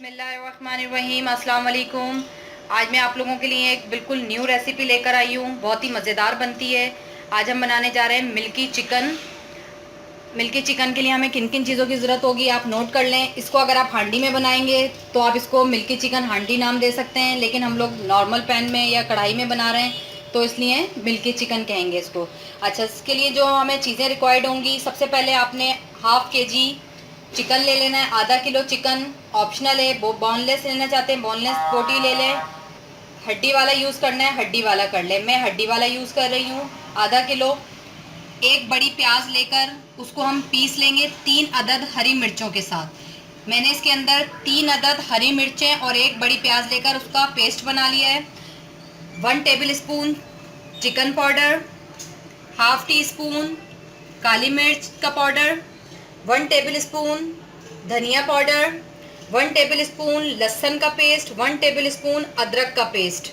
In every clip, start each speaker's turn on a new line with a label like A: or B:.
A: बिस्मिल्लाहिर्रहमानिर्रहीम, अस्सलाम वालेकुम। आज मैं आप लोगों के लिए एक बिल्कुल न्यू रेसिपी लेकर आई हूँ। बहुत ही मज़ेदार बनती है। आज हम बनाने जा रहे हैं मिल्की चिकन। मिल्की चिकन के लिए हमें किन किन चीज़ों की ज़रूरत होगी आप नोट कर लें। इसको अगर आप हांडी में बनाएंगे तो आप इसको मिल्की चिकन हांडी नाम दे सकते हैं, लेकिन हम लोग नॉर्मल पैन में या कढ़ाई में बना रहे हैं तो इसलिए मिल्की चिकन कहेंगे इसको। अच्छा, इसके लिए जो हमें चीज़ें रिक्वायर्ड होंगी, सबसे पहले आपने हाफ़ केजी चिकन ले लेना है। आधा किलो चिकन ऑप्शनल है, वो बोनलेस लेना चाहते हैं बोनलेस बोटी ले लें, हड्डी वाला यूज़ करना है हड्डी वाला कर लें। मैं हड्डी वाला यूज़ कर रही हूँ। आधा किलो। एक बड़ी प्याज लेकर उसको हम पीस लेंगे 3 अदद हरी मिर्चों के साथ। मैंने इसके अंदर 3 अदद हरी मिर्चें और एक बड़ी प्याज लेकर उसका पेस्ट बना लिया है। 1 tablespoon chicken powder, half teaspoon काली मिर्च का पाउडर, 1 टेबल स्पून धनिया पाउडर, 1 टेबल स्पून लहसुन का पेस्ट, 1 टेबल स्पून अदरक का पेस्ट,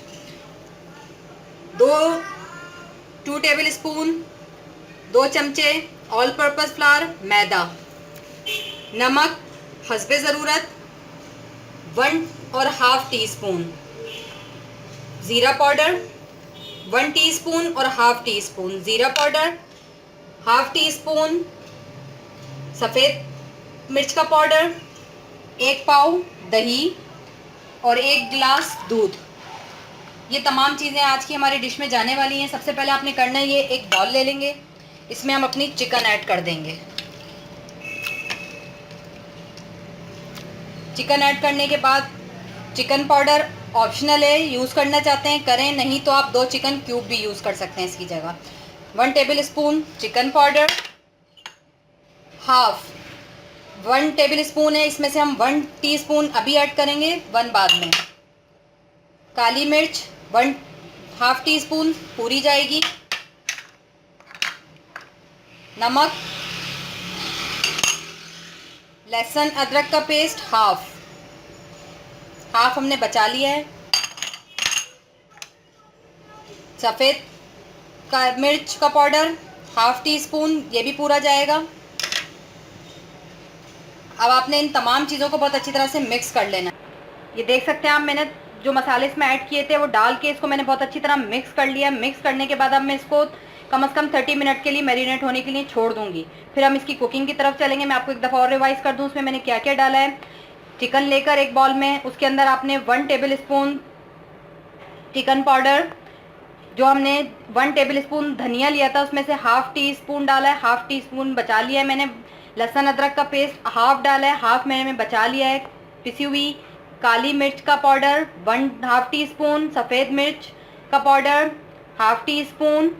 A: दो 2 टेबल स्पून 2 चमचे ऑल पर्पज़ फ्लावर मैदा, नमक हस्बे ज़रूरत 1.5 टीस्पून, ज़ीरा पाउडर 1 टीस्पून और हाफ़ टी स्पून ज़ीरा पाउडर, हाफ़ टी स्पून सफ़ेद मिर्च का पाउडर, 1 पाव दही और 1 गिलास दूध। ये तमाम चीज़ें आज की हमारी डिश में जाने वाली हैं। सबसे पहले आपने करना है, ये एक बाउल ले लेंगे, इसमें हम अपनी चिकन ऐड कर देंगे। चिकन ऐड करने के बाद चिकन पाउडर ऑप्शनल है, यूज़ करना चाहते हैं करें, नहीं तो आप 2 चिकन क्यूब भी यूज़ कर सकते हैं इसकी जगह। 1 tablespoon chicken powder, half 1 table spoon है, इसमें से हम 1 टीस्पून अभी ऐड करेंगे, 1 बाद में। काली मिर्च 1/2 टीस्पून पूरी जाएगी। नमक, लहसुन अदरक का पेस्ट हाफ हमने बचा लिया है। सफ़ेद का मिर्च का पाउडर हाफ़ टी स्पून, ये भी पूरा जाएगा। अब आपने इन तमाम चीज़ों को बहुत अच्छी तरह से मिक्स कर लेना। ये देख सकते हैं आप, मैंने जो मसाले इसमें ऐड किए थे वो डाल के इसको मैंने बहुत अच्छी तरह मिक्स कर लिया। मिक्स करने के बाद अब मैं इसको कम से कम 30 मिनट के लिए मैरिनेट होने के लिए छोड़ दूंगी। फिर हम इसकी कुकिंग की तरफ चलेंगे। मैं आपको एक दफ़ा और रिवाइज़ कर दूं उसमें मैंने क्या क्या डाला है। चिकन लेकर एक बाउल में, उसके अंदर आपने 1 टेबल स्पून चिकन पाउडर, जो हमने 1 टेबल स्पून धनिया लिया था उसमें से हाफ़ टी स्पून डाला है, हाफ़ टी स्पून बचा लिया है मैंने। लहसुन अदरक का पेस्ट हाफ़ डाला है, हाफ़ मैंने बचा लिया है। पिसी हुई काली मिर्च का पाउडर 1/2 टी स्पून, सफ़ेद मिर्च का पाउडर हाफ़ टी स्पून,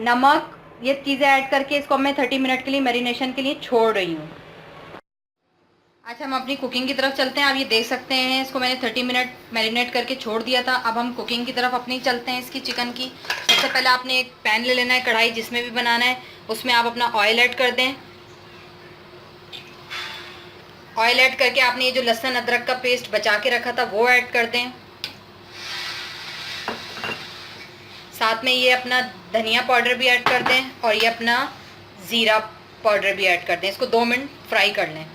A: नमक, ये चीज़ें ऐड करके इसको मैं 30 मिनट के लिए मैरिनेशन के लिए छोड़ रही हूँ। अच्छा, हम अपनी कुकिंग की तरफ चलते हैं। आप ये देख सकते हैं, इसको मैंने 30 मिनट मैरिनेट करके छोड़ दिया था। अब हम कुकिंग की तरफ अपनी चलते हैं इसकी चिकन की। सबसे पहले आपने एक पैन ले लेना है, कढ़ाई जिसमें भी बनाना है, उसमें आप अपना ऑयल ऐड कर दें। ऑयल ऐड करके आपने ये जो लहसुन अदरक का पेस्ट बचा के रखा था वो ऐड कर दें। साथ में ये अपना धनिया पाउडर भी ऐड कर दें और ये अपना ज़ीरा पाउडर भी ऐड कर दें। इसको 2 मिनट फ्राई कर लें।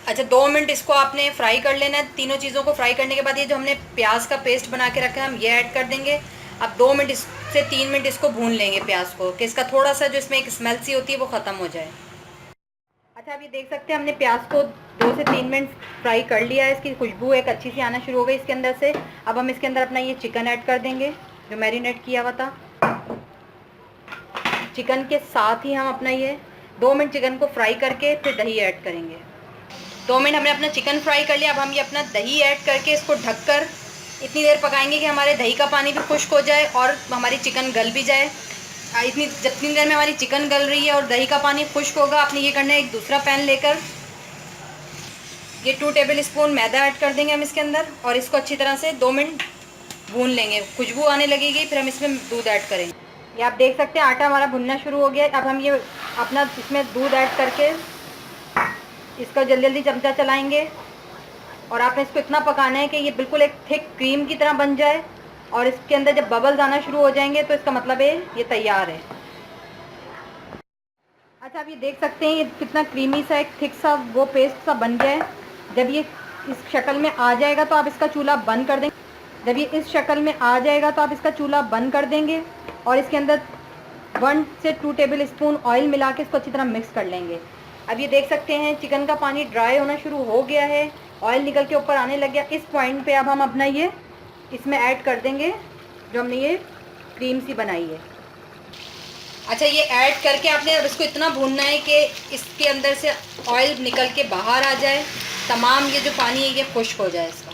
A: अच्छा, 2 मिनट इसको आपने फ्राई कर लेना है। तीनों चीज़ों को फ्राई करने के बाद ये जो हमने प्याज का पेस्ट बना के रखा है हम ये ऐड कर देंगे। अब 2 मिनट से 3 मिनट इसको भून लेंगे प्याज को, कि इसका थोड़ा सा जो इसमें एक स्मेल सी होती है वो ख़त्म हो जाए। अच्छा, आप ये देख सकते हैं हमने प्याज को 2 से 3 मिनट फ्राई कर लिया है। इसकी खुशबू एक अच्छी सी आना शुरू हो गई इसके अंदर से। अब हम इसके अंदर अपना ये चिकन ऐड कर देंगे जो मैरिनेट किया हुआ था। चिकन के साथ ही हम अपना ये 2 मिनट चिकन को फ्राई करके फिर दही ऐड करेंगे। 2 मिनट हमने अपना चिकन फ्राई कर लिया। अब हम ये अपना दही ऐड करके इसको ढककर इतनी देर पकाएंगे कि हमारे दही का पानी भी खुश्क हो जाए और हमारी चिकन गल भी जाए। जितनी देर में हमारी चिकन गल रही है और दही का पानी खुश्क होगा, आपने ये करना है, एक दूसरा पैन लेकर ये 2 टेबल स्पून मैदा ऐड कर देंगे हम इसके अंदर और इसको अच्छी तरह से 2 मिनट भून लेंगे। खुशबू आने लगेगी, फिर हम इसमें दूध ऐड करेंगे। ये आप देख सकते हैं आटा हमारा भुनना शुरू हो गया। अब हम ये अपना इसमें दूध ऐड करके इसका जल्दी जल्दी चमचा चलाएंगे और आपने इसको इतना पकाना है कि ये बिल्कुल एक थिक क्रीम की तरह बन जाए और इसके अंदर जब बबल्स आना शुरू हो जाएंगे तो इसका मतलब है ये तैयार है। अच्छा, आप ये देख सकते हैं ये कितना क्रीमी सा एक थिक सा वो पेस्ट सा बन गया है। जब ये इस शक्ल में आ जाएगा तो आप इसका चूल्हा बंद कर देंगे। जब ये इस शक्ल में आ जाएगा तो आप इसका चूल्हा बंद कर देंगे और इसके अंदर 1 से 2 टेबल स्पून ऑयल मिला के इसको अच्छी तरह मिक्स कर लेंगे। अब ये देख सकते हैं चिकन का पानी ड्राई होना शुरू हो गया है, ऑयल निकल के ऊपर आने लग गया। इस पॉइंट पे अब हम अपना ये इसमें ऐड कर देंगे जो हमने ये क्रीम सी बनाई है। अच्छा, ये ऐड करके आपने अब इसको इतना भूनना है कि इसके अंदर से ऑयल निकल के बाहर आ जाए, तमाम ये जो पानी है ये खुश्क हो जाए इसका।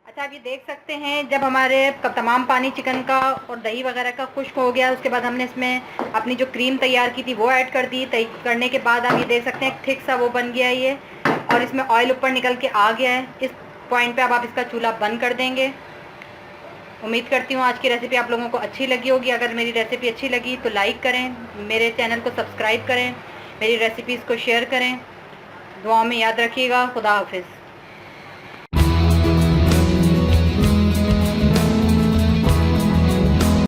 A: अच्छा, आप ये देख सकते हैं जब हमारे तमाम पानी चिकन का और दही वगैरह का खुश्क हो गया, उसके बाद हमने इसमें अपनी जो क्रीम तैयार की थी वो ऐड कर दी। करने के बाद आप ये देख सकते हैं थिक सा वो बन गया है ये, और इसमें ऑयल ऊपर निकल के आ गया है। इस पॉइंट पे अब आप इसका चूल्हा बंद कर देंगे। उम्मीद करती हूँ आज की रेसिपी आप लोगों को अच्छी लगी होगी। अगर मेरी रेसिपी अच्छी लगी तो लाइक करें, मेरे चैनल को सब्सक्राइब करें, मेरी रेसिपीज़ को शेयर करें। दुआओं में याद रखिएगा। खुदा हाफिज़।